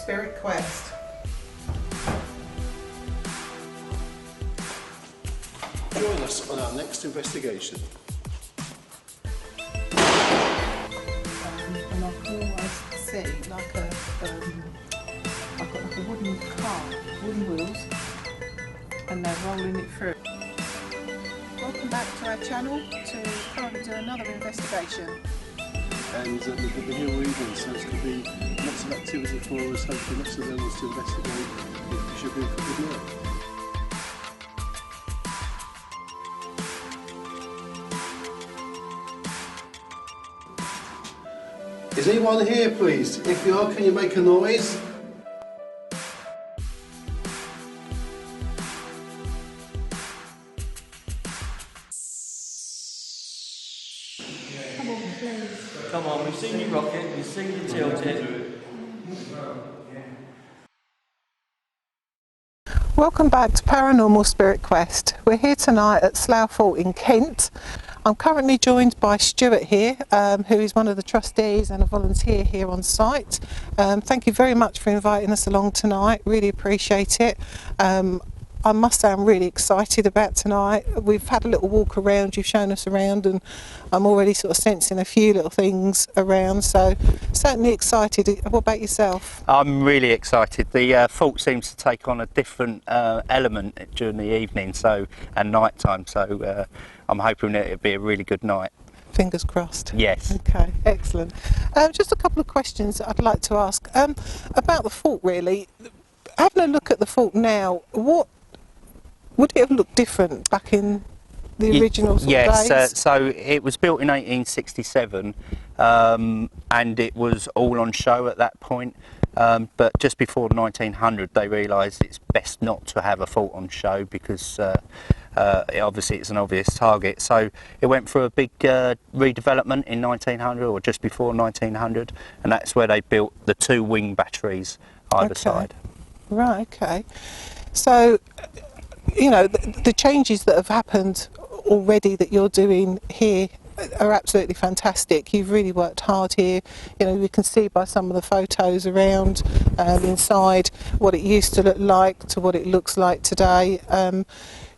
Spirit Quest. Join us on our next investigation. And I can always see like I've got like a wooden car, wooden wheels, and they're rolling it through. Welcome back to our channel to currently do another investigation. And the hill evening, so it's going to be lots of activity for us, hopefully lots of levels to investigate. It should be a good night. Is anyone here, please? If you are, can you make a noise? Come on, please. Come on, we've seen you rock it, we've seen you tilt it. Welcome back to Paranormal Spirit Quest. We're here tonight at Slough Fort in Kent. I'm currently joined by Stuart here, who is one of the trustees and a volunteer here on site. Thank you very much for inviting us along tonight, really appreciate it. I must say I'm really excited about tonight. We've had a little walk around, you've shown us around, and I'm already sort of sensing a few little things around, so certainly excited. What about yourself? I'm really excited. The fort seems to take on a different element during the evening and night time, so I'm hoping that it'll be a really good night. Fingers crossed. Yes. Okay, excellent. Just a couple of questions I'd like to ask about the fort really. Having a look at the fort now, what would it have looked different back in the original sort of days? Yes, so it was built in 1867 and it was all on show at that point, but just before 1900 they realised it's best not to have a fort on show because obviously it's an obvious target, so it went through a big redevelopment in 1900 or just before 1900, and that's where they built the two wing batteries either side. Right, okay. So you know, the changes that have happened already that you're doing here are absolutely fantastic. You've really worked hard here. You know, we can see by some of the photos around inside what it used to look like to what it looks like today.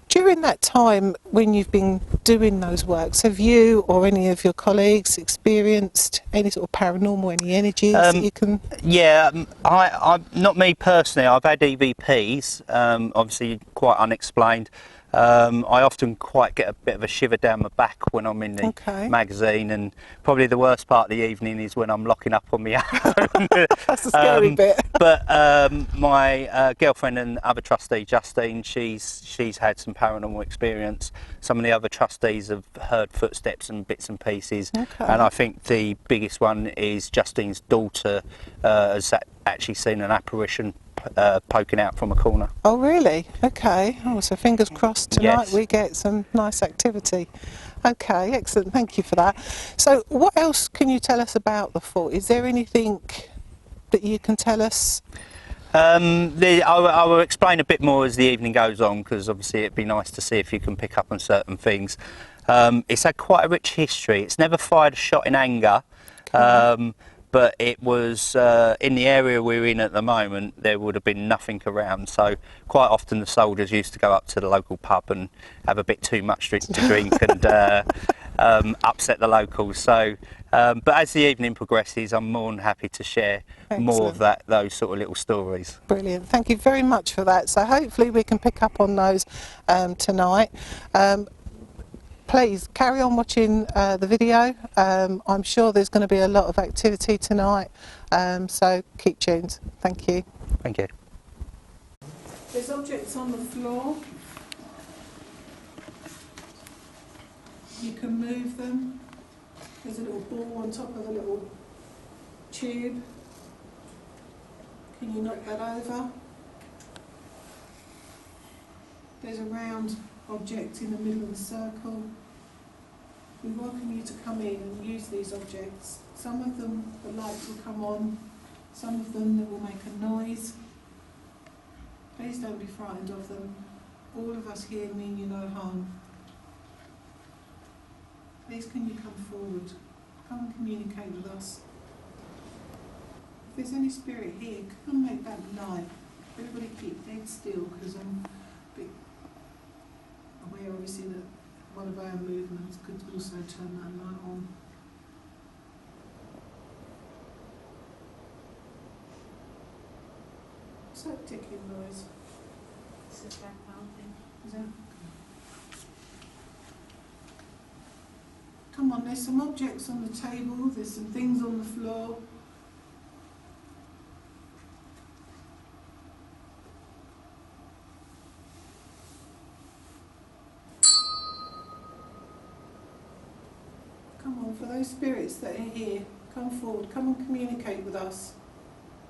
During that time when you've been doing those works, have you or any of your colleagues experienced any sort of paranormal, any energies that you can... Yeah, I not me personally, I've had EVPs, obviously quite unexplained. I often quite get a bit of a shiver down my back when I'm in the magazine, and probably the worst part of the evening is when I'm locking up on my own. That's the scary bit. But my girlfriend and other trustee, Justine, she's had some paranormal experience. Some of the other trustees have heard footsteps and bits and pieces, and I think the biggest one is Justine's daughter has actually seen an apparition poking out from a corner. Oh really? Okay. Oh, so fingers crossed tonight Yes. we get some nice activity. Okay, excellent, thank you for that. So what else can you tell us about the fort? Is there anything that you can tell us? I will explain a bit more as the evening goes on, because obviously it'd be nice to see if you can pick up on certain things. It's had quite a rich history. It's never fired a shot in anger. But it was in the area we're in at the moment, there would have been nothing around, so quite often the soldiers used to go up to the local pub and have a bit too much to drink and upset the locals. So but as the evening progresses, I'm more than happy to share more of those sort of little stories. Brilliant, thank you very much for that. So hopefully we can pick up on those tonight. Please carry on watching the video. I'm sure there's going to be a lot of activity tonight, so keep tuned. Thank you. Thank you. There's objects on the floor. You can move them. There's a little ball on top of a little tube. Can you knock that over? There's a round object in the middle of the circle. We welcome you to come in and use these objects. Some of them, the lights will come on, some of them they will make a noise. Please don't be frightened of them. All of us here mean you no harm. Please can you come forward? Come and communicate with us. If there's any spirit here, come and make that light. Everybody keep dead still, because I'm a bit aware, obviously, that one of our movements could also turn that light on. What's that ticking noise? It's a background thing. Is that? Come on, there's some objects on the table, there's some things on the floor. Come on, for those spirits that are here, come forward, come and communicate with us.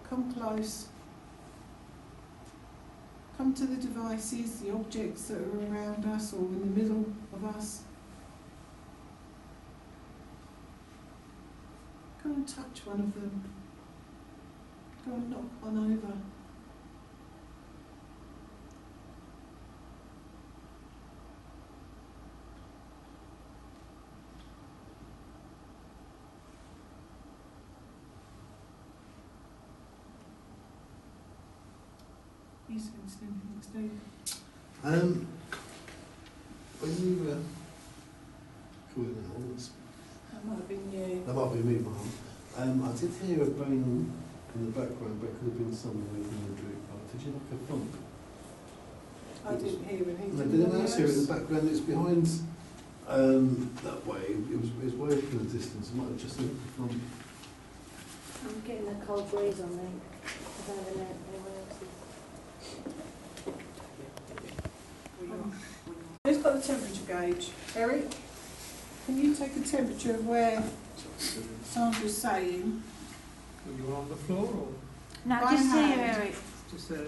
Come close. Come to the devices, the objects that are around us or in the middle of us. Go and touch one of them. Go and knock one over. He's been sleeping, Steve. When you calling it all, That might have been you. that might be me, Mum. I did hear a bang in the background, but it could have been someone within the drip. Did you like a thump? I didn't hear it. No, did anyone else hear it in the background? It's behind that way. It was way from a distance. It might have just been a thump. I'm getting a cold breeze on me. I don't even know anyone else is. Who's got the temperature gauge? Eric? Can you take a temperature of where Sandra's saying? When you were on the floor or No, By just here, hand. Eric. just there?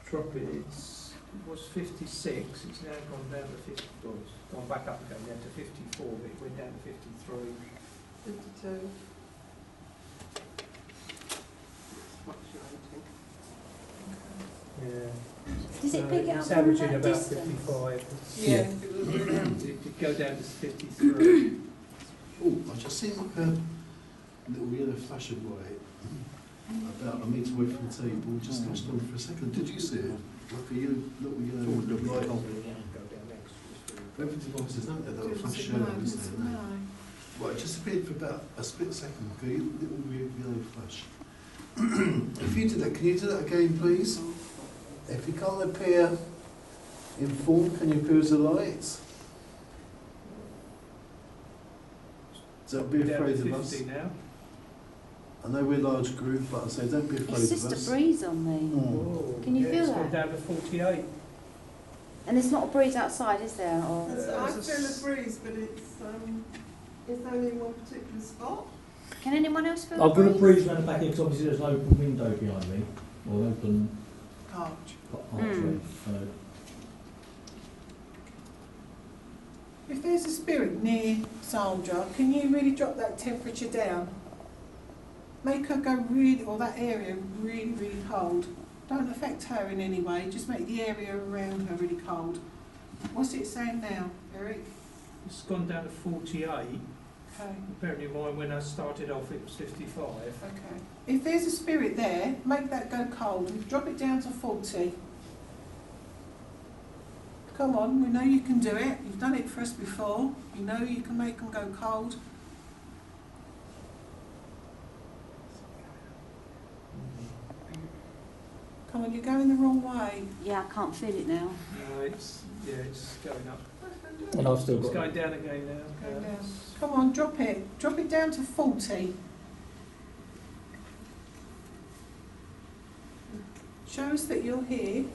It was 56, it's now gone down to 50, well, it's gone back up again, down to 54, but it went down to 53. 52. Yeah. Does it pick it up It's from averaging that about distance? 55. Yeah. It did go down to 53. Oh, I just seen like a little yellow flash of light about a metre away from the table. Just flashed on for a second. Did you see it? Like a little yellow light. Go down next. Whoever devices don't they? They'll flash Doesn't yellow, know, isn't doesn't they? know. Right, it just appeared for about a split second. Okay, little weird yellow flash. If you did that, can you do that again, please? If you can't appear in form, can you appear as a light? Don't be Down to afraid of 50 us. now. I know we're a large group, but I say don't be afraid It's of just us. a breeze on me. Mm. Can you Yeah, feel it's that? gone down to 48. And there's not a breeze outside, is there? Or I feel a breeze, but it's only in one particular spot. can anyone else feel I've got a breeze? breeze round the back here because obviously there's an open window behind me, or an open Arch. archway. So If there's a spirit near Sandra, can you really drop that temperature down? Make her go really, or that area really, really cold. Don't affect her in any way, just make the area around her really cold. What's it saying now, Eric? It's gone down to 48. Okay, Bearing in mind when I started off it was 55. okay. If there's a spirit there, make that go cold. Drop it down to 40. Come on, we know you can do it. You've done it for us before. You know you can make them go cold. Come on, you're going the wrong way. Yeah, I can't feel it now. No, it's going up. and I've still It's got. going down again now. Going down. Come on, drop it. Drop it down to 40. Show us that you're here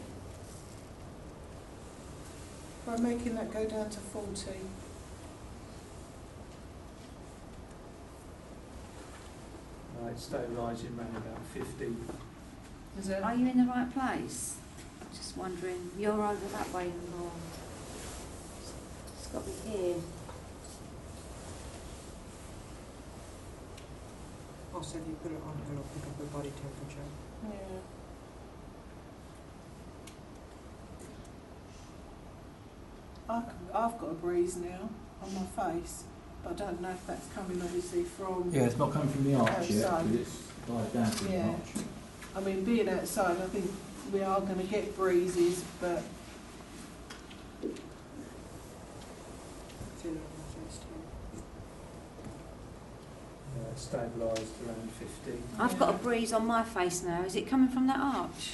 by making that go down to 40. No, it's stabilising around about 50. Is it? Are you in the right place? Just wondering. You're over that way more. It's got to be here. Also, if you put it on her, it'll pick up her body temperature. Yeah. I've got a breeze now on my face. I don't know if that's coming obviously from. Yeah, it's not coming from the arch yet, Outside. because it's died down from the Yeah. arch. I mean, being outside, I think we are going to get breezes, but. It's stabilised around 50. I've got a breeze on my face now. Is it coming from that arch?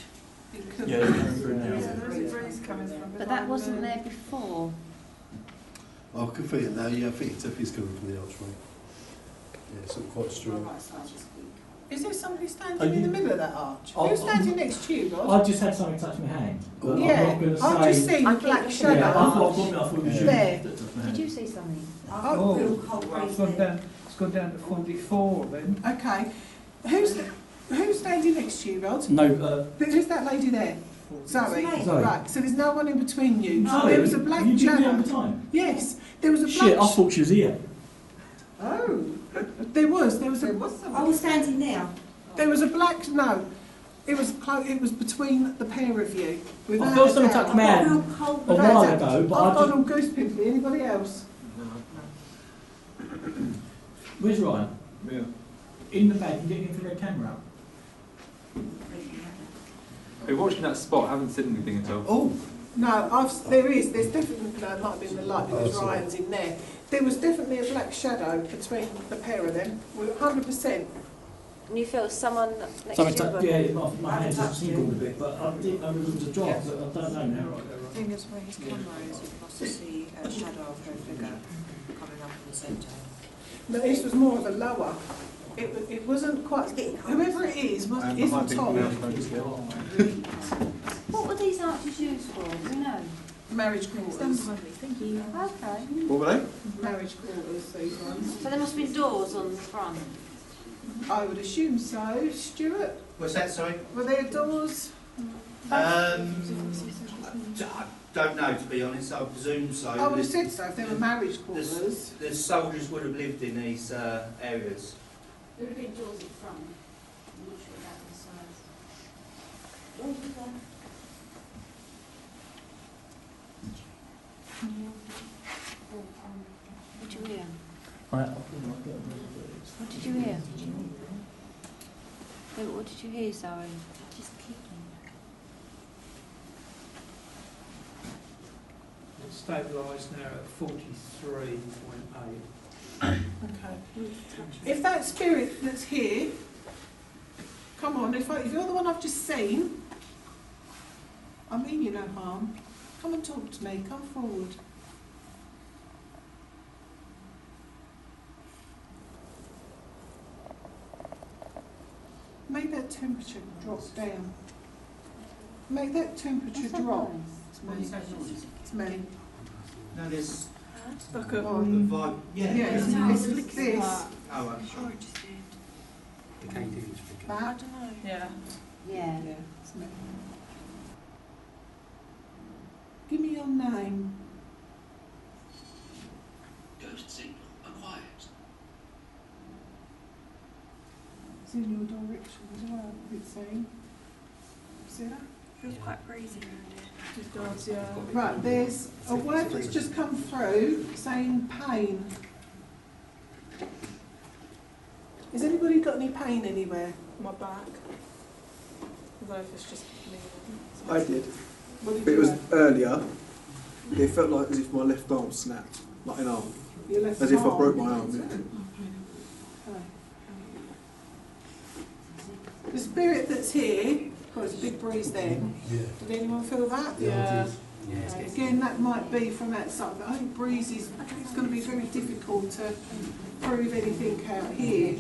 It could Yeah, be. it's coming through now. Yeah, there's a breeze coming from But that wasn't there before. I can feel it now, yeah, I think it's definitely coming from the archway. Yeah, it's quite strong. Is there somebody standing Are in the you- middle of that arch? Oh, Who's standing oh, next to you, Rod? I just had something touch my hand. But Yeah, I'm not going to say... I've just seen I the black keep shadow. looking Yeah, at I that thought arch. it was you There. that touched my Did hand. you see something? Oh, It's gone down to 44 then. okay. Who's standing next to you, Rod? No, Who's that lady there? Zoe. Zoe. Right, so there's no one in between you. no, There was a black you did me all shadow. the time. Yes, there was a black. Shit, I thought she was here. Oh, there was There a. was Are we standing now? There was a black. No, it was it was between the pair of you. I Without felt a something doubt. touch my hand Real cold. a Without while a doubt. ago, but I've I gone just... on goose pimply. Anybody else? Where's Ryan? Yeah. In the bed, you getting into the camera out. Hey, watching that spot, I haven't seen anything at all. Oh, No, there's definitely, no, it might have been the light because Oh, sorry. Ryan's in there. There was definitely a black shadow between the pair of them. We're 100%. And you feel someone next Something to you? touched... Yeah, my hand just tingled a bit, but I didn't know if it was a drop, so I don't know now. The thing is, where his camera is, you can also see a shadow of her figure coming up in the centre. No, this was more of a lower. It wasn't quite. Whoever it is isn't tall. What were these arches used for? Do you know? Marriage quarters. Thank you. Okay. What were they? Marriage quarters. These ones. So there must be doors on the front. I would assume so. Stuart, What's that, sorry? were there doors? I don't know, to be honest. I presume so. I would have said so if they were marriage quarters. The soldiers would have lived in these areas. There would have been doors in front. I'm not sure about the size. What did you hear? What did you hear? Yeah, but what did you hear, Zoe? Just kicking. It's stabilised now at 43.8. Okay. If that spirit that's here, come on, if you're the one I've just seen, I mean you no harm. Come and talk to me, come forward. Make that temperature drop down. Make that temperature What's that drop. noise? It's me. It's me. No, there's Look the at vibe. yeah, Yeah. it's like this. Oh, well. That. Yeah. Yeah. It's me. Give me your name. Ghost signal acquired. It's in your direction as well, it's saying. See that? Feels quite breezy around here. It does, yeah. Right, there's a word that's just come through saying pain. Has anybody got any pain anywhere? My back. I don't know if it's just me. I did. What did But it you was have? earlier. It felt like as if my left arm snapped, like an arm. Your left As if I arm. broke my arm. Yeah. Okay. The spirit that's here, oh, there's a big breeze there. yeah. Did anyone feel that? Yeah. Okay, again, that might be from outside, but I think breeze is, it's going to be very difficult to prove anything out here.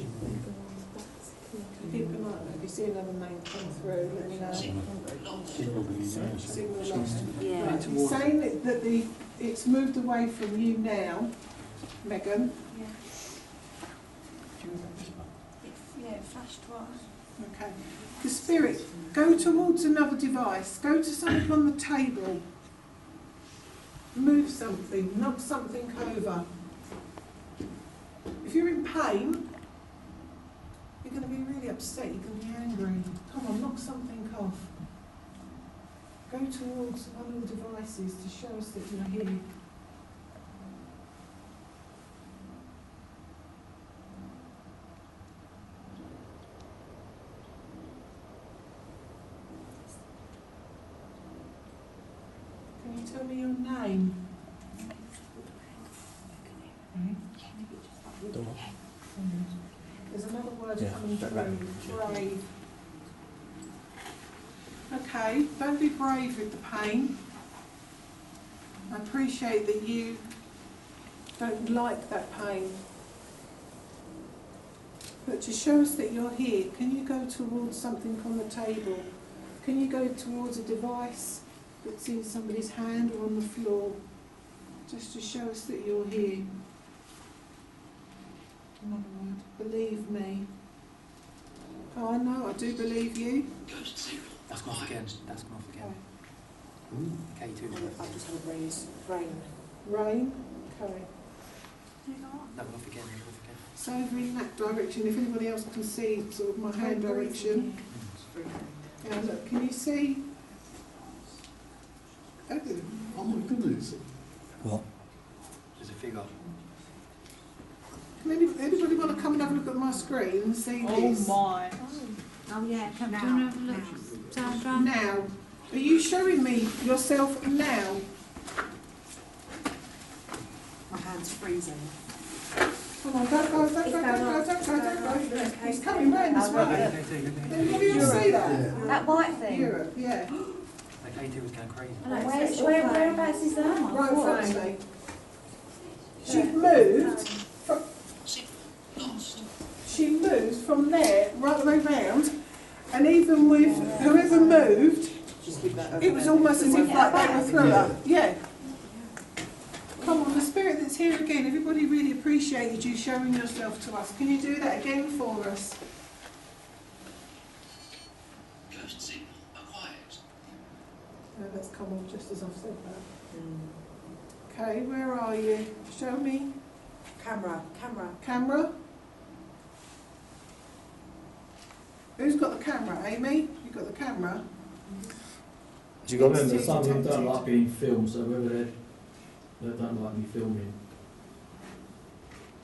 Keep an eye on it. If you see another name come through, let me know. Signal lost. Yeah. Right, it's saying that it's moved away from you now, Megan. Yeah, it flashed twice. Okay. The spirit, go towards another device. Go to something on the table. Move something, knock something over. If you're in pain, you're going to be really upset, you're going to be angry. Come on, knock something off. Go towards one of the devices to show us that you're here. tell me your name? There's another word coming through. Brave. Okay, don't be brave with the pain. I appreciate that you don't like that pain. But to show us that you're here, can you go towards something on the table? Can you go towards a device that's in somebody's hand or on the floor? Just to show us that you're here. Another word. Believe me. Oh, I know, I do believe you. Ghost signal. That's gone off again. That's gone off again. K2. I've just had a rain. Rain. Okay. That went off again. That went off again. So over in that direction, if anybody else can see sort of my hand direction. Yeah, look, can you see? Oh my goodness. What? There's a figure. Can anybody want to come and have a look at my screen and see this? my. Oh yeah, come down and have a look. Turn around. Now, are you showing me yourself now? My hand's freezing. Come on, don't go. He's coming round this way. Anybody else see that? That white thing. Europe, yeah. That K2 was going crazy. Whereabouts is that? Right in front of me. She's moved. She moved from there right the way round, and even with whoever moved, it was almost as if like they were through her. Yeah. Come on, the spirit that's here again. Everybody really appreciated you showing yourself to us. Can you do that again for us? Ghost signal acquired. No, that's come on just as I've said that. Okay, where are you? Show me. Camera. Camera. Who's got the camera? Amy? You got the camera? You got to remember, some of them don't like being filmed, so whether they don't like me filming.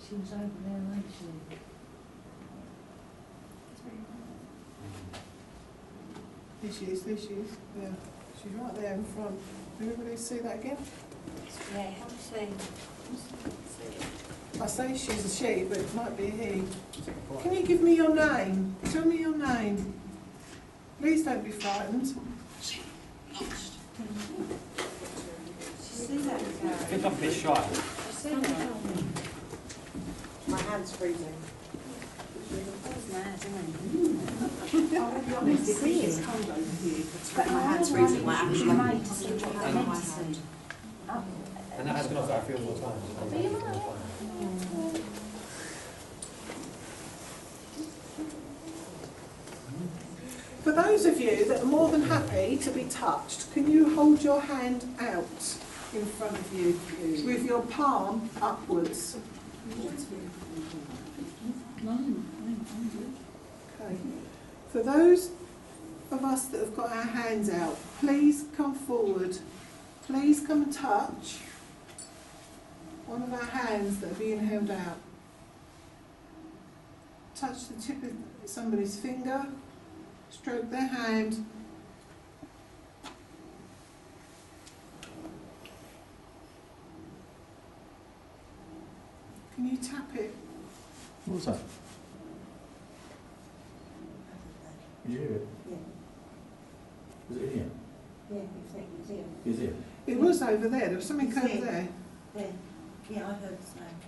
She was over there, wasn't she? There she is. Yeah. She's right there in front. Everybody see that again? Yeah, how do you see? I say she's a she, but it might be a he. Can you give me your name? Tell me your name. Please don't be frightened. Lost. See that? I think I'm a bit shy. See that? My hand's freezing. That's mad, isn't it? I'll be honest, it's cold over here. But my hand's freezing. My actual Made to see what I meant to see. And that has gone off about 3 or 4 times. For those of you that are more than happy to be touched, can you hold your hand out in front of you with your palm upwards? Okay. For those of us that have got our hands out, please come forward. Please come and touch one of our hands that are being held out. Touch the tip of somebody's finger. Stroke their hand. Can you tap it? What was that? Did you hear it? Yeah. Was it in here? Yeah, it's here. Is it? It was over there. There was something It's over here. there. Yeah, I heard the sound.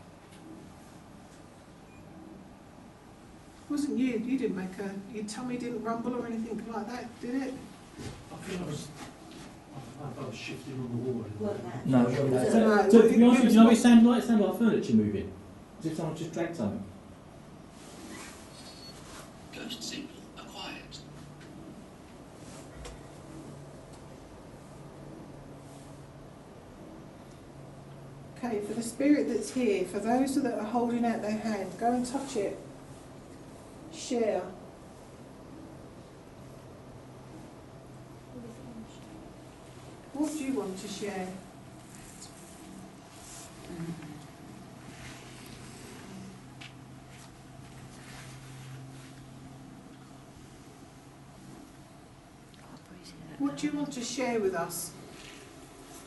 Wasn't you? You didn't make your tummy didn't rumble or anything like that, did it? I think I was shifting on the wall. No, No, so to be it honest with was you, know not- it sounded like furniture moving. As if someone just dragged something. Ghost signal acquired. Okay, for the spirit that's here, for those that are holding out their hand, go and touch it. Share. What do you want to share? What do you want to share with us?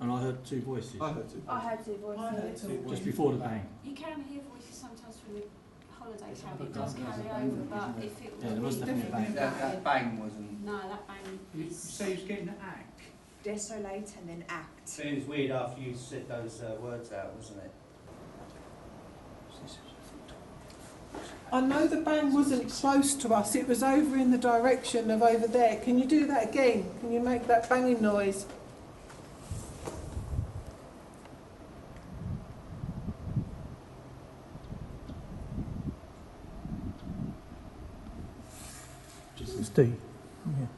and I heard two voices. I heard two. I heard two voices. Just before the bang. You can hear voices sometimes from the holiday camp. It does carry over, but if it was Yeah, there was really definitely a bang. That bang wasn't. No, that bang You is... say he's getting an act. Desolate and then act. So it was weird after you said those words out, wasn't it? I know the bang wasn't close to us, it was over in the direction of over there. Can you do that again? Can you make that banging noise? Steve, come here.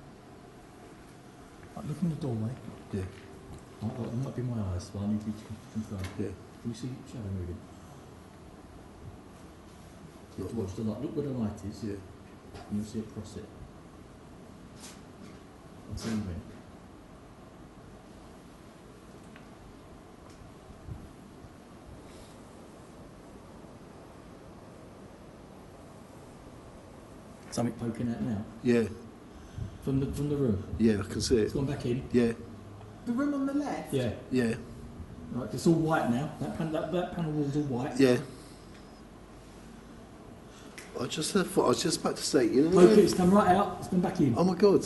Right, look in the doorway. Yeah. It might be my eyes, but I need you to confirm. Yeah. Can you see shadow moving? Watch the light. Look where the light is. Yeah. And you'll see it cross it. That's moving. Something poking out now. Yeah. From the room. Yeah, I can see It's it. gone back in. Yeah. The room on the left? Yeah. Yeah. Right, it's all white now. That panel wall's all white. Yeah. I just thought I was just about to say, you know. Poke it, it's come right out, it's gone back in. Oh my God.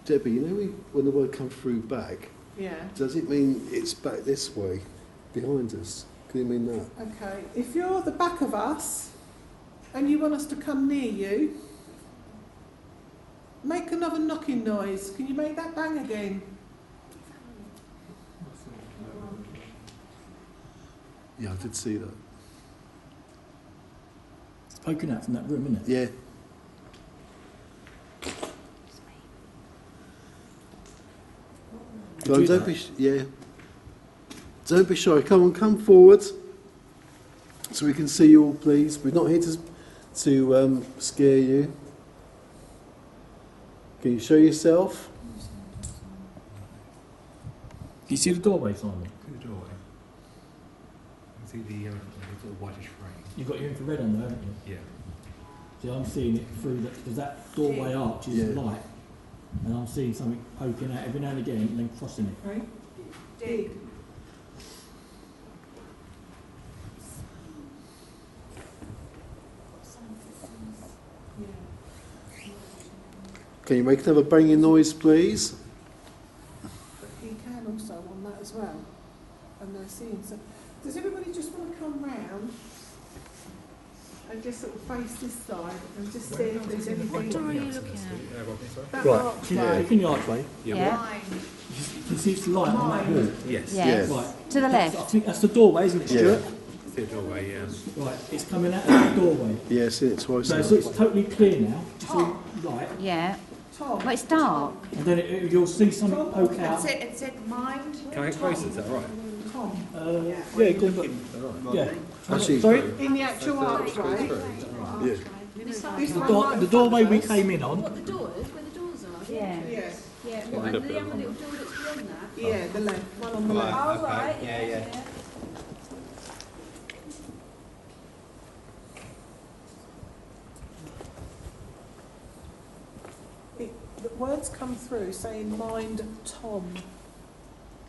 Debbie, you know when the word comes through back, Yeah. does it mean it's back this way, behind us? Can it mean that? Okay, if you're the back of us and you want us to come near you, make another knocking noise. Can you make that bang again? Yeah, I did see that. It's poking out from that room, isn't it? Yeah. Don't be, yeah. Don't be shy. Come on, come forward, so we can see you all, please. We're not here to scare you. Can you show yourself? Do you see the doorway, Simon? The doorway. I see the sort of whitish frame. You've got your infrared on there, haven't you? Yeah. See, I'm seeing it through that, because that doorway arch is Yeah. light, and I'm seeing something poking out every now and again and then crossing it. Right? Dig. Can you make another banging noise, please? But he can also on that as well. And they're seeing so. Does everybody just want to come round and just sort of face this side and just see if there's anything? What door are you looking at? That Right, archway. look in the archway. Yeah. You can see it's light on that wall. Yes. Yes. Right. To the I left. think that's the doorway, isn't it, Stuart? See the doorway, yeah. Right, it's coming out of that doorway. Yeah, see it twice. So now. it's totally clear now. It's all light. Yeah. Tom. Well, it's dark. And then you'll see something poke out. It said mind. Can I get closer? Is that right? Tom. Yeah, go on, but, yeah. Actually, Sorry? In the actual archway. yeah. This The, one the doorway we came in on. What, the doors? Where the doors are? Yeah. Yeah. What, and the other little door that's beyond that? Yeah, the left. One on the left. Oh, right. Yeah. The words come through saying mind Tom.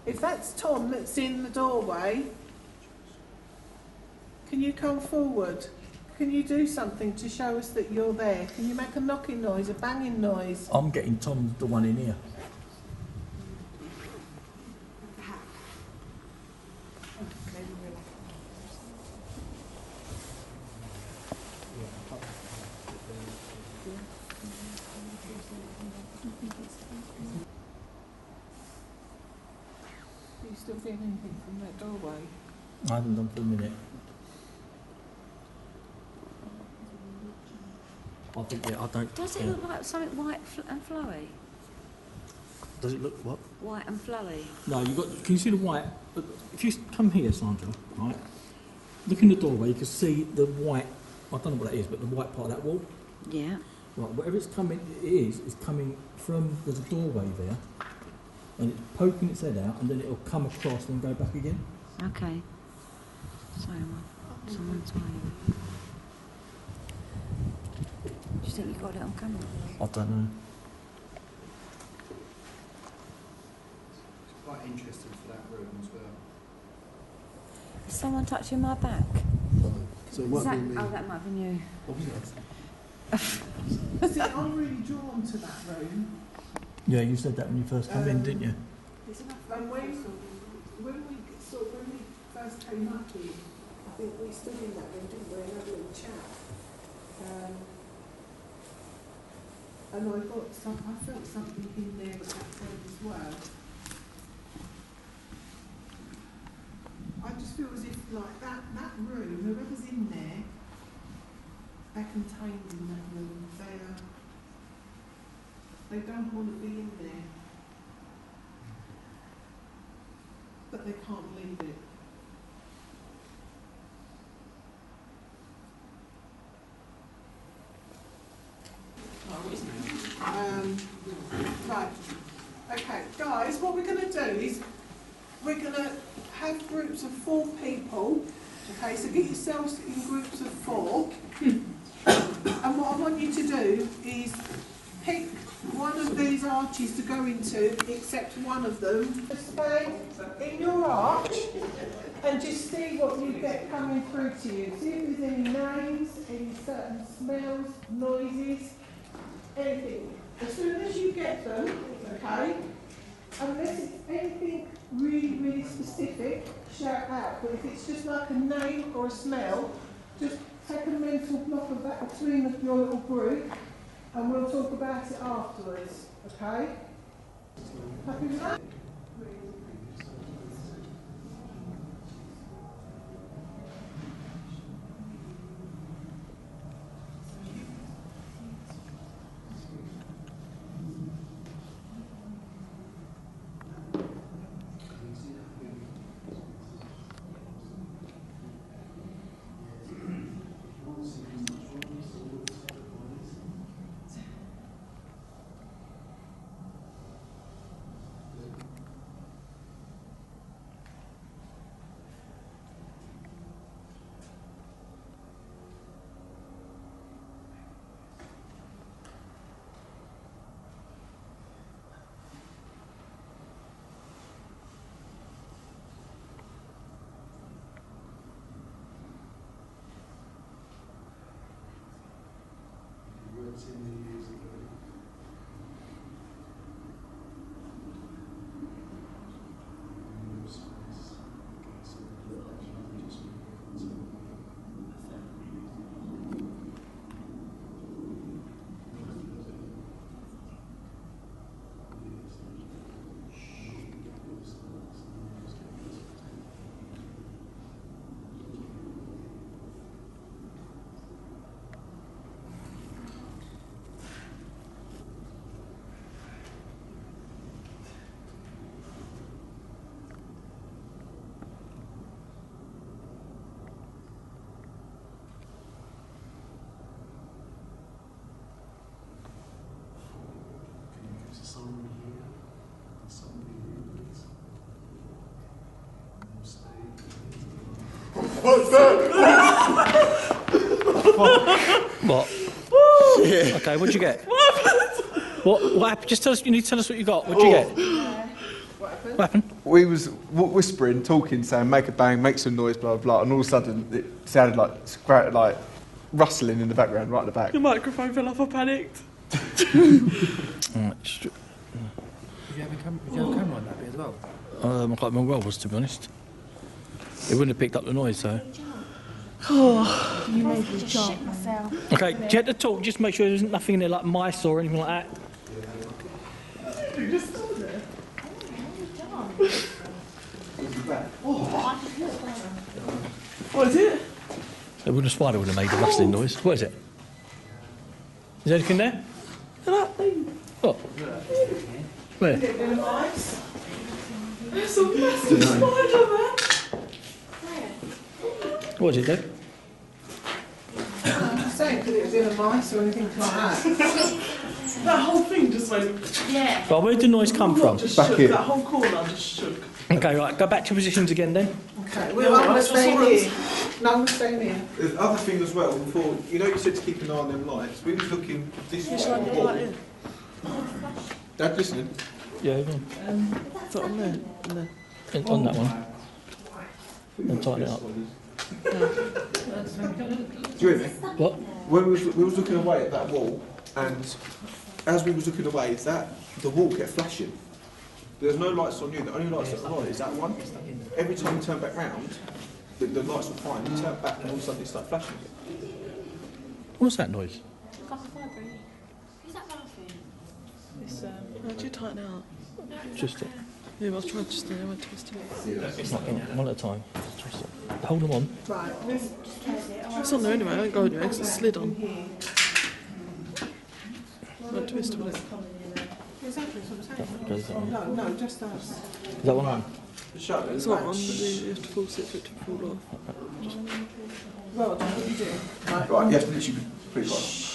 If that's Tom that's in the doorway, can you come forward? Can you do something to show us that you're there? Can you make a knocking noise, a banging noise? I'm getting Tom, the one in here. Do you still feel anything from that doorway? I haven't done for a minute. I think, yeah, I don't. Does it look like something white and flowy? Does it look what? White and flowy. No, you got. Can you see the white? If you come here, Sandra, right? Look in the doorway. You can see the white. I don't know what that is, but the white part of that wall. Yeah. Right, whatever it's coming, it is coming from. There's a doorway there, and it's poking its head out, and then it'll come across and go back again. Okay. Sorry, someone's mine. Do you think you got it on camera? I don't know. Quite interested for that room as well. Is someone touching my back? So Is what that, do you mean? oh, that might be you. See, I'm really drawn to that room. Yeah, you said that when you first came in, didn't you? And when we first came up here, I think we stood in that room, didn't we, and had a little chat. And I felt something in there at that point as well. I just feel as if like that room, whoever's in there, they're contained in that room. They don't want to be in there, but they can't leave it. Right. Okay, guys, what we're going to do is we're going to have groups of 4 people. Okay, so get yourselves in groups of 4. And what I want you to do is pick one of these arches to go into, except one of them. Just stay in your arch and just see what you get coming through to you. See if there's any names, any certain smells, noises, anything. As soon as you get them, okay, unless it's anything really, really specific, shout out. But if it's just like a name or a smell, just take a mental block of that between your little group and we'll talk about it afterwards, okay? Happy with that? What's that? What? Okay, what'd you get? What happened? Just tell us. You need to tell us what you got. What'd you get? What happened? We was whispering, talking, saying make a bang, make some noise, blah blah, and all of a sudden it sounded like rustling in the background, right at the back. The microphone fell off. I panicked. Did you have a camera on that bit as well? I can't remember where I was, to be honest. It wouldn't have picked up the noise, so. Oh, you made me jump. Okay, do you have to talk? Just make sure there's nothing in there like mice or anything like that. You just stood there. What is it? A spider would have made a rustling noise. What is it? Is there anything there? That thing. What? Where? There's a massive spider, man. What did it do? I'm just saying, could it have been a mice or anything like that? That whole thing just went. Yeah. Right, where did the noise come from? Just Back shook. here. That whole corner just shook. Okay, right, go back to positions again then. Okay, well, I'm going to stay here. No, I'm going to stay here. There's other thing as well. Before you said to keep an eye on them lights. We was looking this way. Dad, listening. Yeah, go on. Is that on there? No. On that one. And tighten it up. Do you hear me? What? When we was looking away at that wall, and as we was looking away, the wall kept flashing. There's no lights on you. The only lights that are on is that one. Every time you turn back round, the lights were fine. You turn back, and all of a sudden it started flashing again. What's that noise? It's like a vibrating. Who's that laughing? It's, how do you tighten it up? Just it. Yeah, I'll try just I won't twist it. It's not one at a time. Just twist it. Hold them on. Right, It's on there anyway, I won't go anywhere because it's slid on. I won't twist it, will it? Exactly, that's what I'm saying. Goes on. No, just us. Is that one on? It's not on, but you have to force it for it to fall off. Well, what do you do? Right, yes, literally, pretty fast.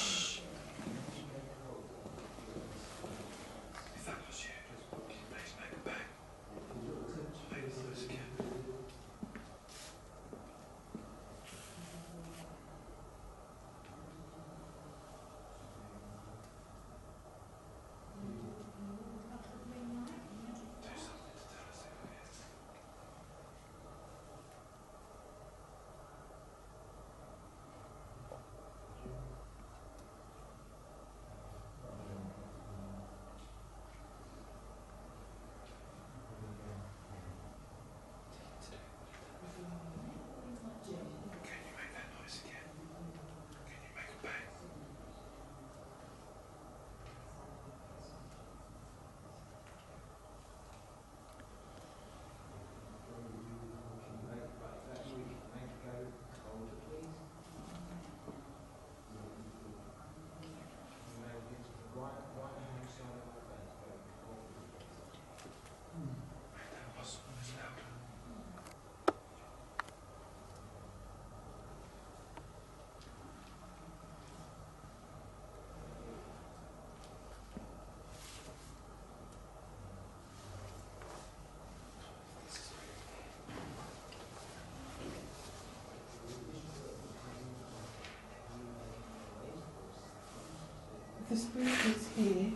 The spirit is here.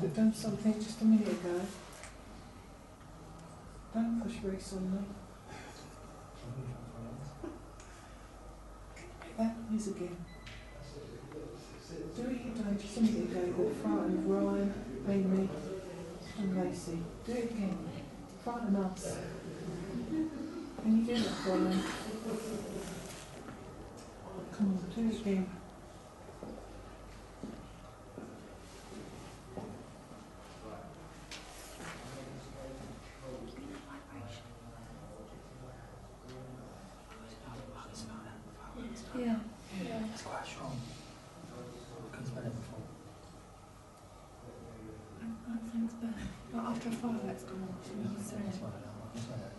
They've done something just a minute ago. Don't push Reese on them. That noise again. Do what you done just a minute ago that frightened Ryan, Amy and Lacey. Do it again. Frighten us. Can you do that, Ryan? Come on, do it again. Yeah. It's quite strong. I couldn't smell it before. That sounds bad. But after a fire, that's gone off. You say it. Smell it now. I smell it.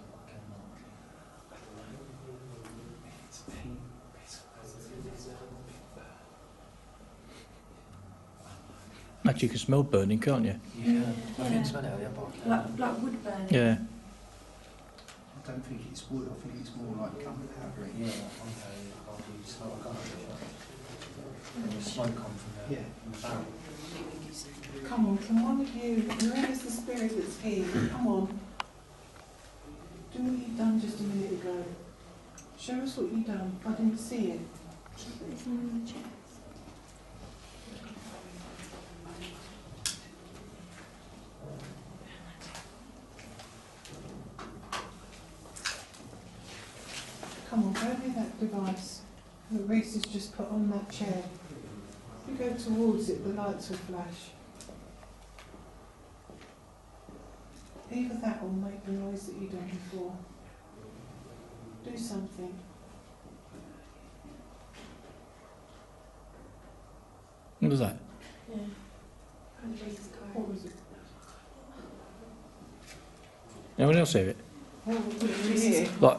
Actually, you can smell burning, can't you? Yeah. I can smell it. Like wood burning. Yeah. I don't think it's wood, I think it's more like gunpowder. Yeah, I'll do smell a gunpowder. And the smoke come from there. Yeah. Come on, can one of you, whoever's the spirit that's here, come on. Do what you done just a minute ago. Show us what you done. I didn't see it. It's in the chest. Come on, go near that device that Reese has just put on that chair. If you go towards it, the lights will flash. Either that or make the noise that you done before. Do something. What was that? Yeah. What was it? Anyone else hear it? What did you hear? Like,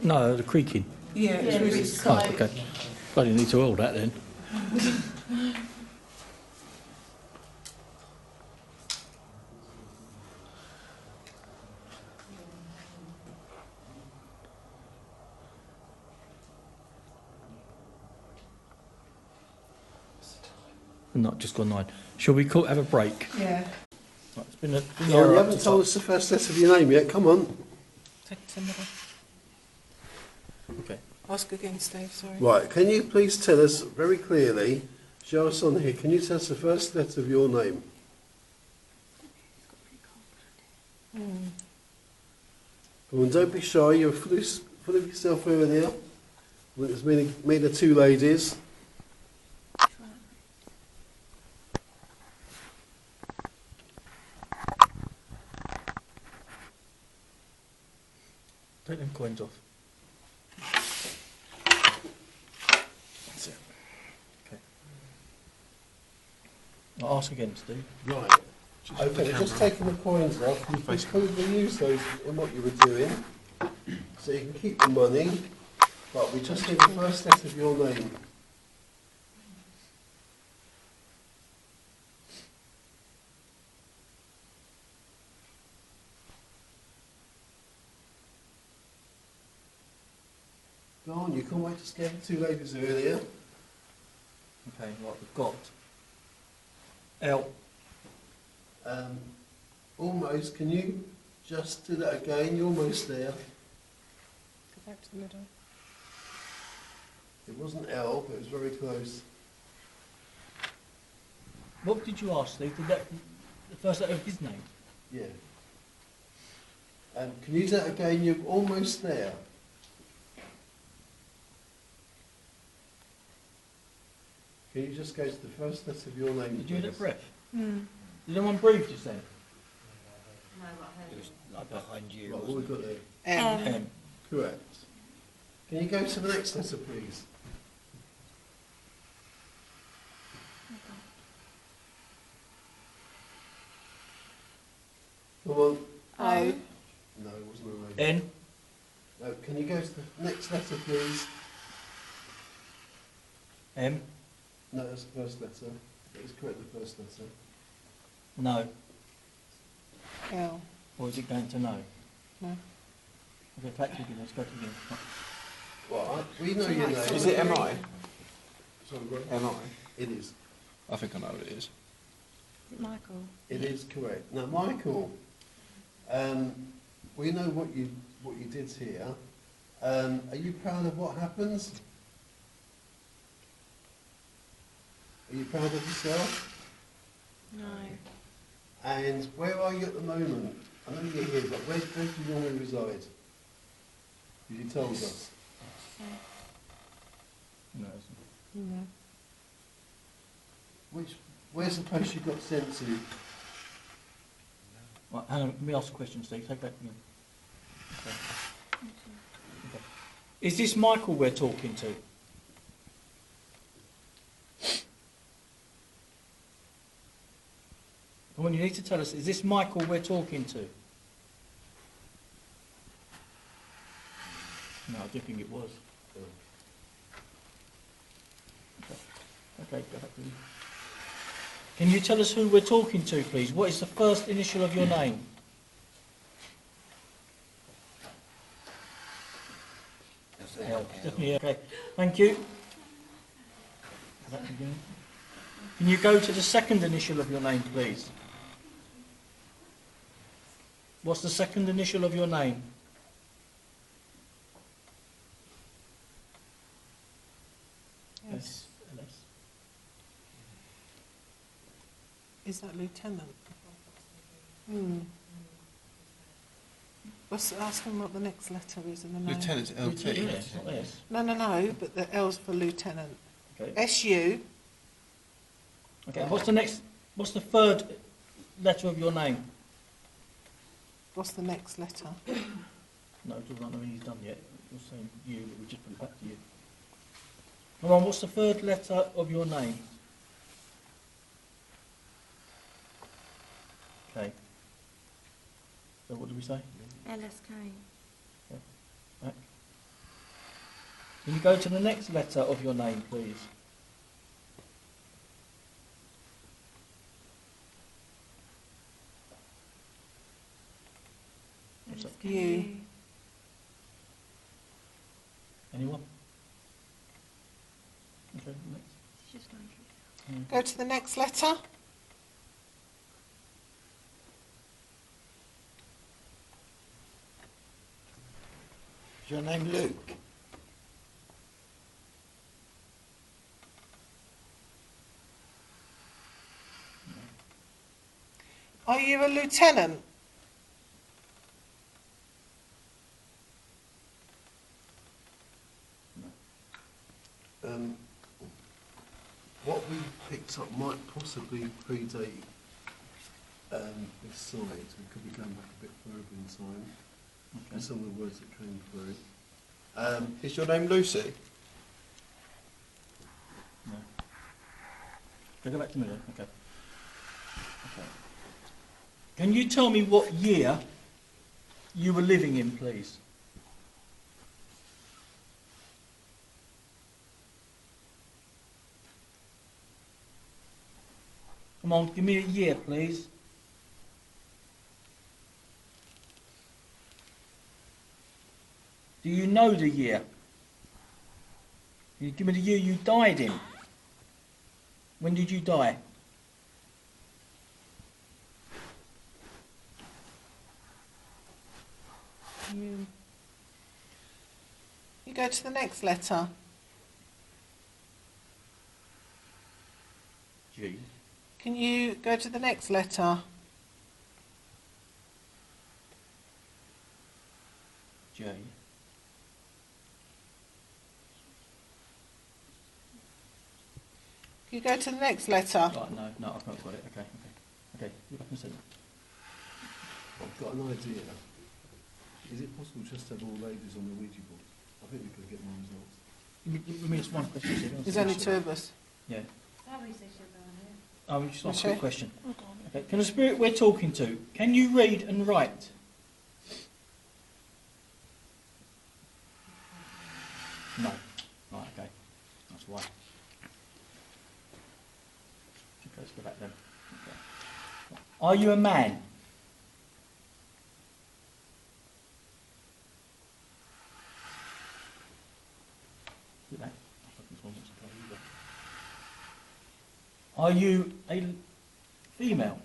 no, the creaking. Yeah, it's Reese's Oh, side. okay. Bloody need to hold that then. Not just gone 9. Shall we have a break? Yeah. been No, you haven't told us the first letter of your name yet. Come on. Okay. Ask again, Steve, sorry. Right, can you please tell us very clearly, show us on here, can you tell us the first letter of your name? Come on, don't be shy, you're full of yourself over there. Well, it's me and the two ladies. Take them coins off. That's it. Okay. I'll ask again, Steve. Right. Okay, just taking the coins off, you can probably use those in what you were doing. So you can keep the money, but we just need the first letter of your name. Go on, you can't wait to scare the two ladies earlier. Okay, right, we've got L. Almost, can you just do that again? You're almost there. Go back to the middle. It wasn't L, but it was very close. What did you ask, Steve? Did that, the first letter of his name? Yeah. Can you do that again? You're almost there. Can you just go to the first letter of your name? Did you hear that please? breath? Mm. Did anyone breathe just then? No, what I heard. Like behind you. Right, what have we got there? M. Correct. Can you go to the next letter, please? Come on. O. No, it wasn't a name. N. No, can you go to the next letter, please? M. No, that's the first letter. That is correct, the first letter. No. L. Or is it going to no? No. Okay, back to again. Let's go to again. Well, we know your name. Is it MI? Sorry, what? MI? It is. I think I know what it is. Is it Michael? It is correct. Now, Michael, we know what you did here. Are you proud of what happens? Are you proud of yourself? No. And where are you at the moment? I know you're here, but where do you normally reside? You told us. No. No. Where's the post you got sent to? Right, hang on, let me ask a question, Steve. Take that again. Okay. Okay. Is this Michael we're talking to? Come on, you need to tell us, is this Michael we're talking to? No, I didn't think it was. Okay, go back to you. Can you tell us who we're talking to, please? What is the first initial of your name? L. Definitely, okay. Thank you. Go back again. Can you go to the second initial of your name, please? What's the second initial of your name? Yes. LS. Is that lieutenant? Hmm. Let's ask him what the next letter is in the name. Lieutenant's LT. Yes, not S. No, but the L's for lieutenant. Okay. SU. Okay. What's the third letter of your name? What's the next letter? No, it doesn't mean he's done yet. You're saying you, but we just put it back to you. Come on, what's the third letter of your name? Okay. So what did we say? LSK. Back. Can you go to the next letter of your name, please? What's that? U. Anyone? Okay, next. It's just going through. Go to the next letter. Is your name Luke? Are you a lieutenant? What we picked up might possibly predate this site. We could be going back a bit further in time. Okay. And some of the words that came through. Is your name Lucy? No. Can I go back to me then? Okay. Okay. Can you tell me what year you were living in, please? Come on, give me a year, please. Do you know the year? Can you give me the year you died in? When did you die? You go to the next letter. G. Can you go to the next letter? J. Can you go to the next letter? Right, no, I've not got it. Okay. Okay, you back and say that. I've got an idea. Is it possible just to have all ladies on the Ouija board? I think we could get more results. I mean, it's one question. So There's only two of us. Yeah. Sorry, says you're going here. Oh, just ask a Okay. quick question. Okay. Can the spirit we're talking to, can you read and write? No. Right, okay. That's why. Okay, let's go back then. Okay. Are you a man? Look at that. Are you a female?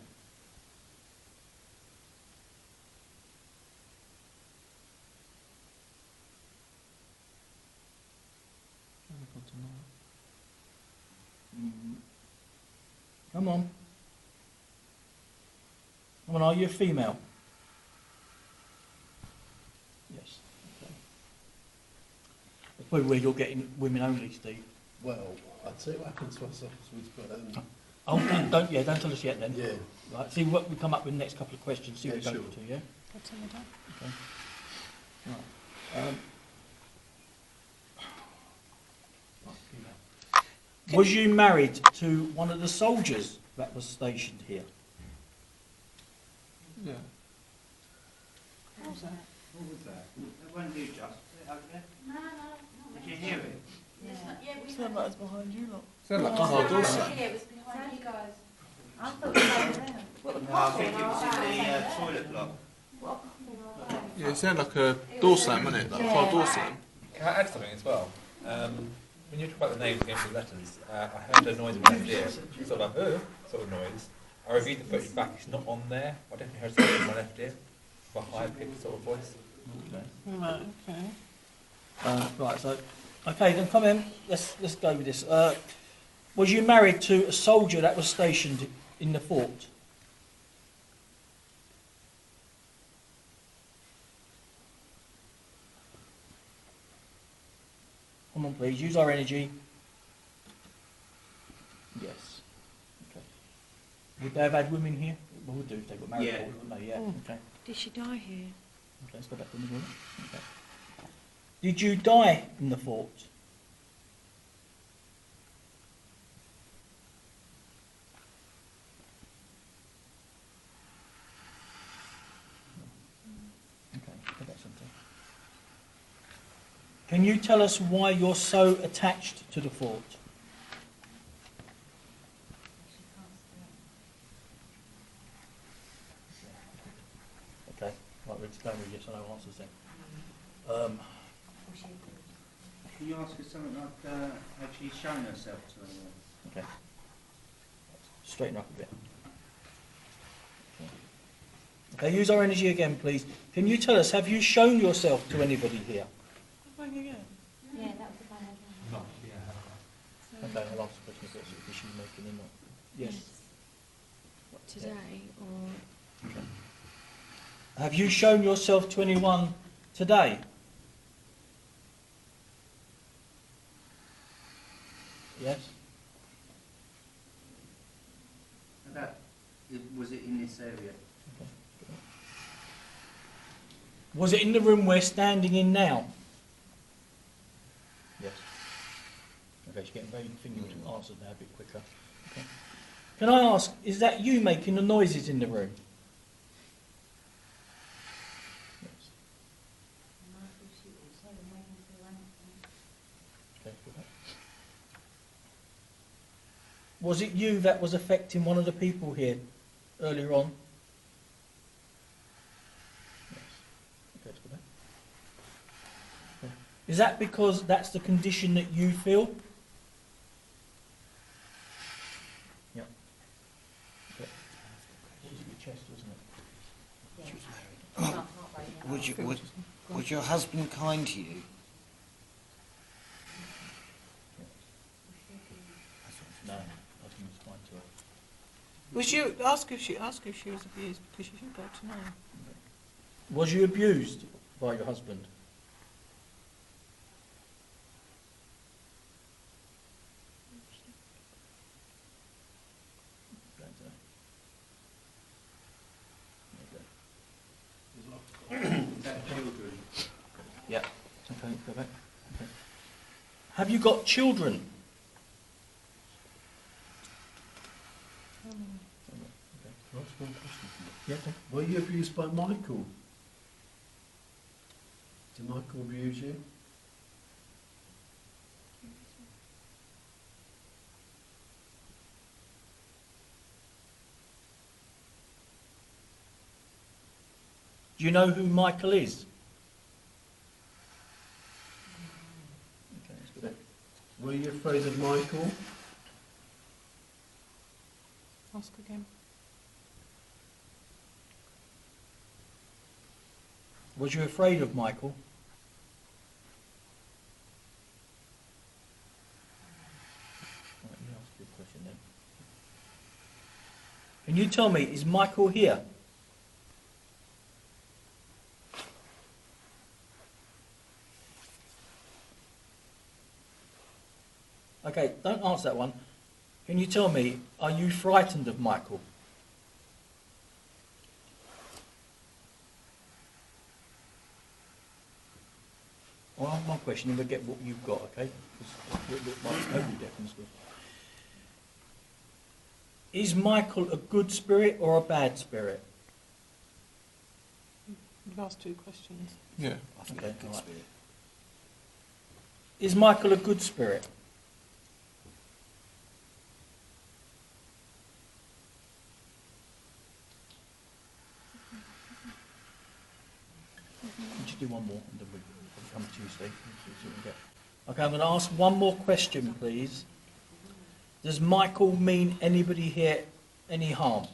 Come on. Come on, are you a female? Yes. Okay. That's probably where you're getting women only, Steve. Well, I'd say what happened to us afterwards, but Oh, don't tell us yet then. yeah. Right, see what we come up with the next couple of questions, see Yeah, what we go sure. to, yeah? Okay. Right. Was you married to one of the soldiers that was stationed here? Yeah. What was that? What was that? It wasn't you, Josh. Was it over there? No, no, not Did you hear it? Yeah, we Sound like it's behind you lot. Sound like Oh, Carl it Dawson. was behind you guys. I thought it was over there. No, I think it was in the toilet block. What? Yeah, it sounded like a door slam, wasn't it? Like a car door slam. Can I add something as well? When you talk about the names against the letters, I heard a noise in my left ear, sort of like, sort of noise. I reviewed the footage back, it's not on there. I definitely heard something in my left ear, a high pitched sort of voice. Okay. Right, okay. Right, so, okay, then come in, let's go with this. Was you married to a soldier that was stationed in the fort? Come on, please, use our energy. Yes. Okay. Would they have had women here? Well, would do if they got married, Yeah. wouldn't they? Yeah. Okay. Did she die here? Okay, let's go back to the middle. Okay. Did you die in the fort? Okay, go back something. Can you tell us why you're so attached to the fort? Okay, right, we're just going with yes or no answers then. Can you ask us something like, had she shown herself to anyone? Okay. Straighten up a bit. Okay, use our energy again, please. Can you tell us, have you shown yourself to anybody here? Okay, I'll ask the question if it's a she's making or not. Yes. What, today or? Okay. Have you shown yourself to anyone today? Yes. Was it in this area? Was it in the room we're standing in now? Yes. Okay, she's getting very thinking to answer now a bit quicker. Okay. Can I ask, is that you making the noises in the room? Yes. Okay, good. Was it you that was affecting one of the people here earlier on? Yes. Okay, that's good. Okay. Is that because that's the condition that you feel? Yeah. Okay. What was it, your chest, wasn't it? Was your husband kind to you? No, husband was fine to her. Was you ask if she was abused, because you should go to know. Was you abused by your husband? Yeah. Okay, go back. Okay. Have you got children? Can I ask one question? Yeah. Okay. Were you abused by Michael? Did Michael abuse you? Do you know who Michael is? Okay, that's good. Were you afraid of Michael? Ask again. Was you afraid of Michael? Right, let me ask you a question then. Can you tell me, is Michael here? Okay, don't answer that one. Can you tell me, are you frightened of Michael? I'll ask my question and we'll get what you've got, okay? Because it might be totally different. Is Michael a good spirit or a bad spirit? You've asked two questions. Yeah. I think Okay, a good right. spirit. Is Michael a good spirit? Just do one more and then we'll come Tuesday. See what we get. Okay, I'm going to ask one more question, please. Does Michael mean anybody here any harm?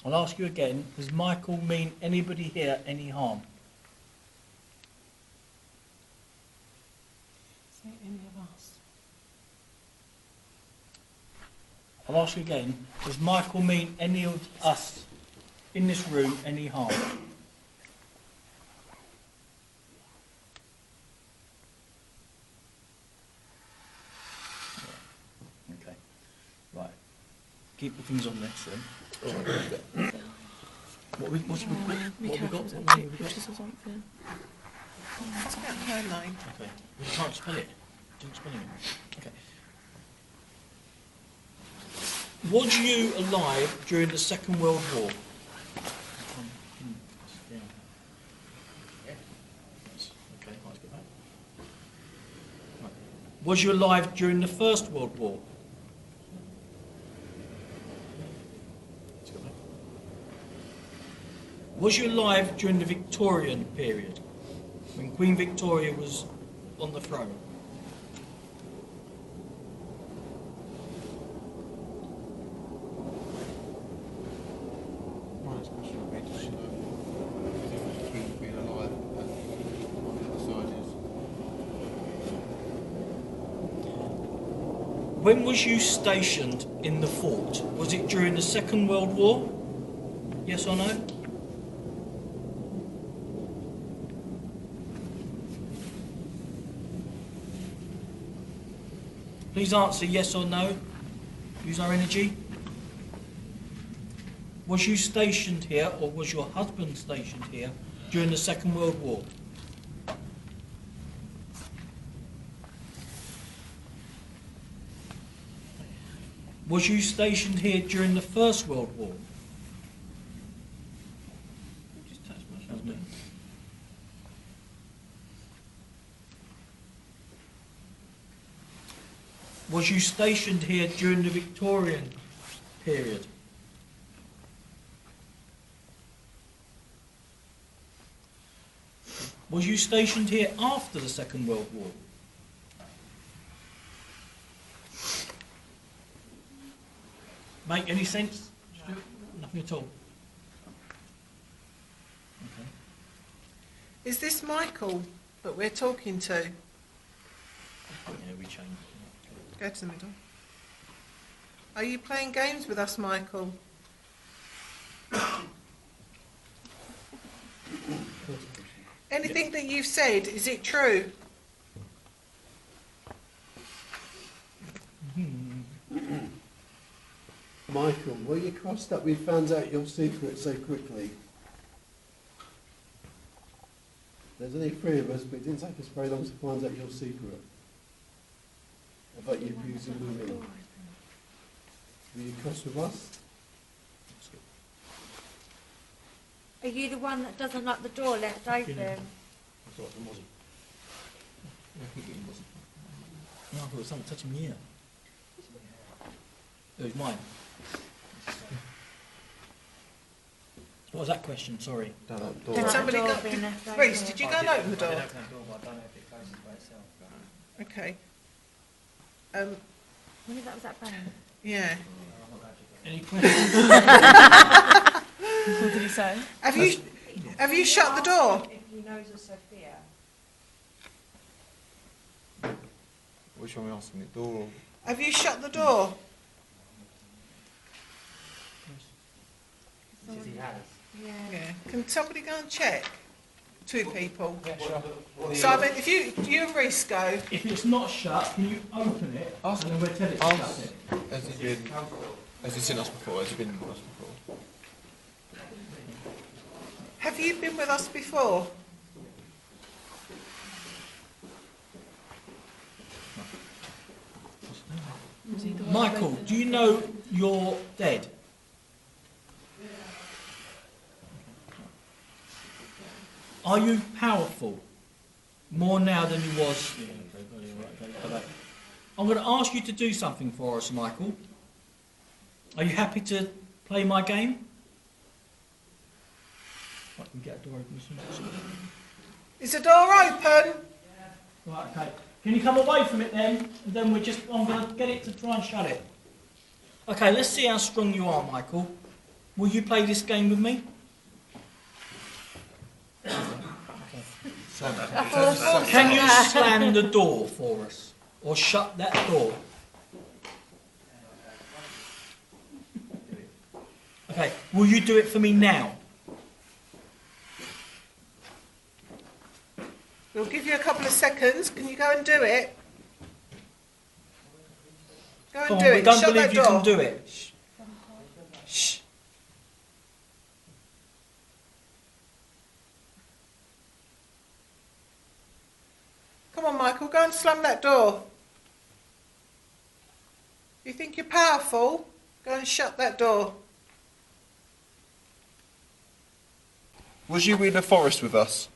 I'll ask you again, does Michael mean anybody here any harm? Say any of us. I'll ask you again, does Michael mean any of us in this room any harm? Okay, right. Keep the things on next then. What we got? What name have we got? Pictures or something. What's about her name? Okay. We can't spell it. Don't spell it. Okay. Was you alive during the Second World War? Okay, let's go back. Right. Was you alive during the First World War? Let's go back. Was you alive during the Victorian period, when Queen Victoria was on the throne? Right, When was you stationed in the fort? Was it during the Second World War? Yes or no? Please answer yes or no. Use our energy. Was you stationed here, or was your husband stationed here during the Second World War? Was you stationed here during the First World War? Just touch my shoulder. Was you stationed here during the Victorian period? Was you stationed here after the Second World War? Make any sense? Stuart? Nothing at all. Okay. Is this Michael that we're talking to? Yeah, we changed. Go to the middle. Are you playing games with us, Michael? Anything that you've said, is it true? Michael, were you crossed that we found out your secret so quickly? There's only three of us, but it didn't take us very long to find out your secret. About you abusing women. Were you crossed with us? Are you the one that doesn't like the door left open? I thought it wasn't. No, I thought it was something touching me here. It was mine. What was that question? Sorry. Did somebody go? Reece, did you go and open the door? I didn't open the door, but I don't know if it closes by itself. Okay. When was that bang? Yeah. Any questions? What did he say? Have you shut the door? If he knows of Sophia. Which one are we asking? The door or... Have you shut the door? He says he has. Yeah. Can somebody go and check? Two people. Yeah, sure. Simon, if you and Reece go. If it's not shut, can you open it? And then we'll tell it to shut it. Has he seen us before? Has he been with us before? Have you been with us before? Michael, do you know you're dead? Are you powerful? More now than you was? I'm going to ask you to do something for us, Michael. Are you happy to play my game? I can get a door open. Is the door open? Right, okay. Can you come away from it then? And then I'm going to get it to try and shut it. Okay, let's see how strong you are, Michael. Will you play this game with me? Can you slam the door for us? Or shut that door? Okay, will you do it for me now? We'll give you a couple of seconds. Can you go and do it? Go and Come do on, it. we don't Shut believe that you door. can do it. Shh. Come on, Michael, go and slam that door. You think you're powerful? Go and shut that door. Was you in the forest with us?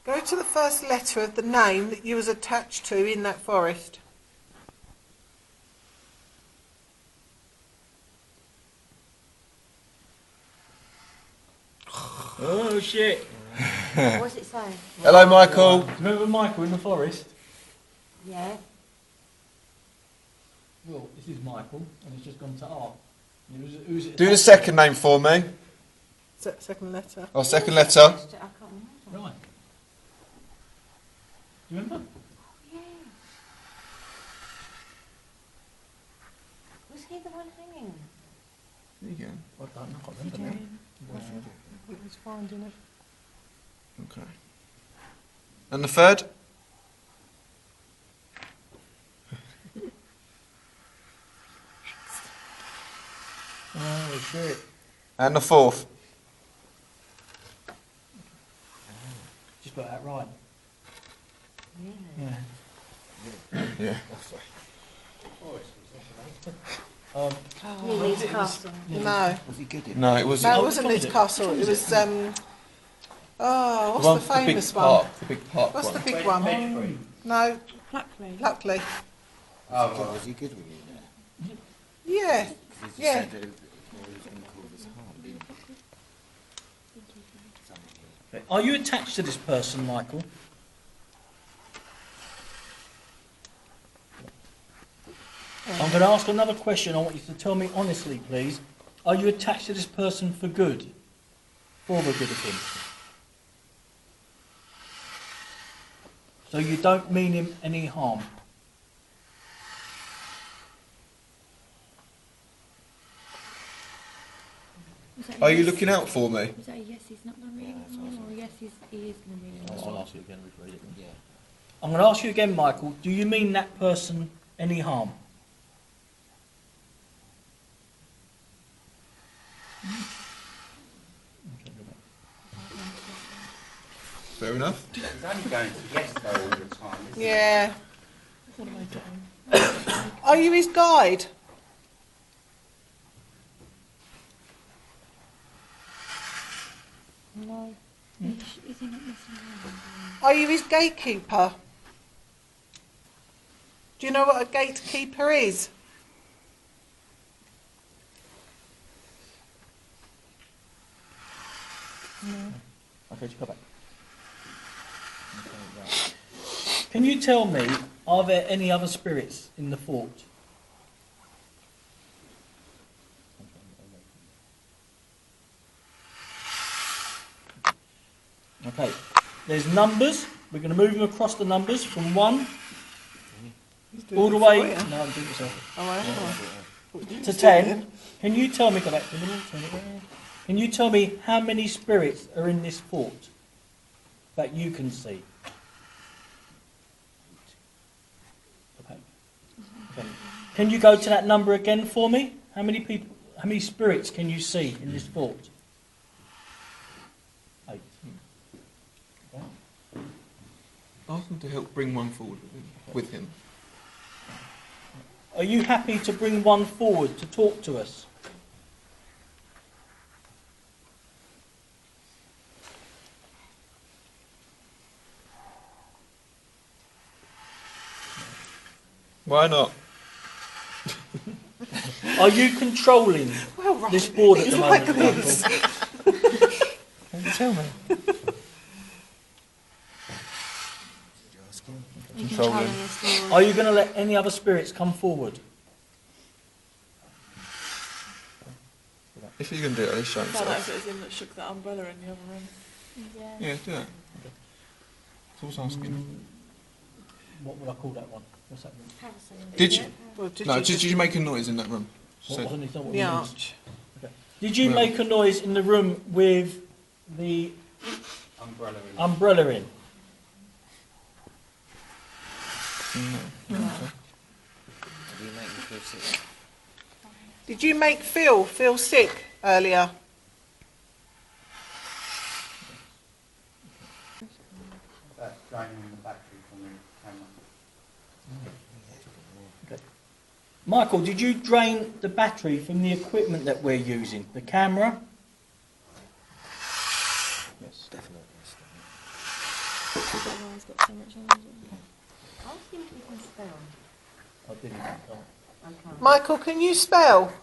Go to the first letter of the name that you was attached to in that forest. Oh shit. What's it say? Hello, Michael. Remember Michael in the forest? Yeah. Well, this is Michael, and it's just gone to R. Who's it Do the second name for me. Second letter. Our second letter. I can't remember. Right. Do you remember? Yeah. Was he the one hanging? There you go. I can't remember now. It was finding it. Okay. And the third? Oh, shit. And the fourth? Just got that right. Really? Yeah. Yeah. Lily's Castle. No. Was he good No, it was. No, it wasn't Leeds Castle. It was, what's one the with big famous one? park, the big park What's one. the big one? No, Pluckley. Luckley. Was he good with you there? Yeah, Because you yeah. said that he was going to cause us harm, didn't you? Okay. Are you attached to this person, Michael? I'm going to ask another question. I want you to tell me honestly, please. Are you attached to this person for good? For the good of him? So you don't mean him any harm? Are you looking out for me? Was that a yes, he's not going to mean any harm, or a yes, he is going to mean any harm? I'll ask you again. Read it. Yeah. I'm going to ask you again, Michael. Do you mean that person any harm? Fair enough. He's only going to yes though all the time. Isn't Yeah. What am I doing? Are you his guide? No. Is he not messing around? Are you his gatekeeper? Do you know what a gatekeeper is? Okay, just go back. Okay, right. Can you tell me, are there any other spirits in the fort? Okay, there's numbers. We're going to move them across the numbers from 1 all the way no, I'm doing it myself. Oh, To 10. Can you tell me, go back to the middle, turn it around. Can you tell me how many spirits are in this fort that you can see? Okay. Okay. Can you go to that number again for me? How many people, how many spirits can you see in this fort? 8. Okay. Ask him to help bring one forward with him. Are you happy to bring one forward to talk to us? Why not? Are you controlling this board at the moment, Michael? Can you tell me? Controlling. Are you going to let any other spirits come forward? If you can do it, at least show I found out himself. if it was him that shook that umbrella in the other room. Yeah. Yeah, do that. It's all asking. What would I call that one? What's that one? Parasailing. Did you? Well, No, did you make a noise in that room? What So- wasn't it? What The it means? arch. Okay. Did you Yeah. make a noise in the room with the Umbrella. umbrella in? No. Did he make you feel sick? Did you make Phil feel sick earlier? That's draining the battery from the camera. Okay. Michael, did you drain the battery from the equipment that we're using? The camera? Yes. Definitely. Everyone's got so much energy. I think he can spell. I didn't. Oh. Okay. Michael, can you spell?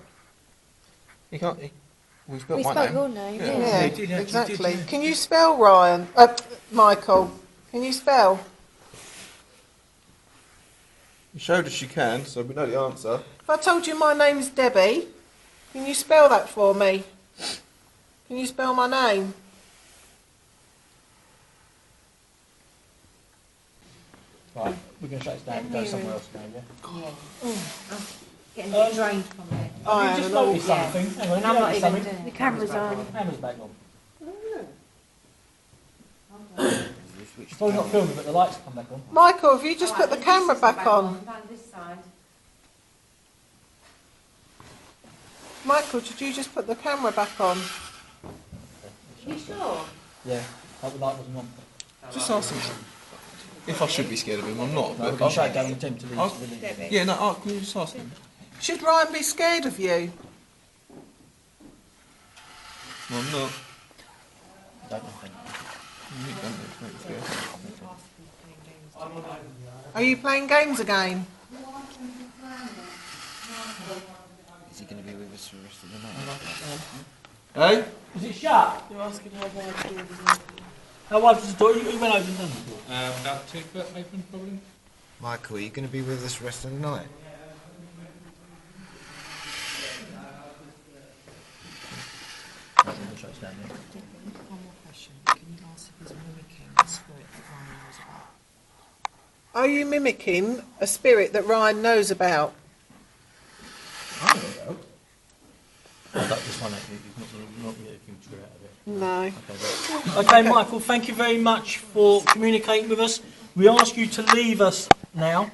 He can't. We've spelled We my spoke name. your name, Yeah. Yeah, he did, actually exactly. did, yeah. Can you spell Ryan? Michael, can you spell? He showed us you can, so we know the answer. If I told you my name's Debbie, can you spell that for me? Can you spell my name? Right, we're going to shut this down and go somewhere else now, yeah? Getting a bit drained from it. I You am just an noticed Yeah. something. Hang on, And you I'm not noticed even something. doing it. The camera's on. Camera's back on. Switch It's probably not filming, but the lights come back on. Michael, have you just put the camera back on? Down this side. Michael, did you just put the camera back on? You sure? Yeah, the light wasn't on. Just ask him if I should be scared of him. I'm not. No, we're going to shut it down and attempt to leave. I'll- to leave. Yeah, no, can you just ask him? Should Ryan be scared of you? Well, I'm not. Don't think. You don't make me scared. Are you playing games again? Is he going to be with us for the rest of the night? Hey? Is it shut? You're asking how wide the door is. How wide was the door? You went open and done the door. About 2 foot open, probably. Michael, are you going to be with us the rest of the night? Right, we're going to shut this down now. One more question. Can you ask if he's mimicking the spirit that Ryan knows about? Are you mimicking a spirit that Ryan knows about? I'll duck this one out. He's not getting a huge screw out of it. No. Okay, Michael, thank you very much for communicating with us. We ask you to leave us now.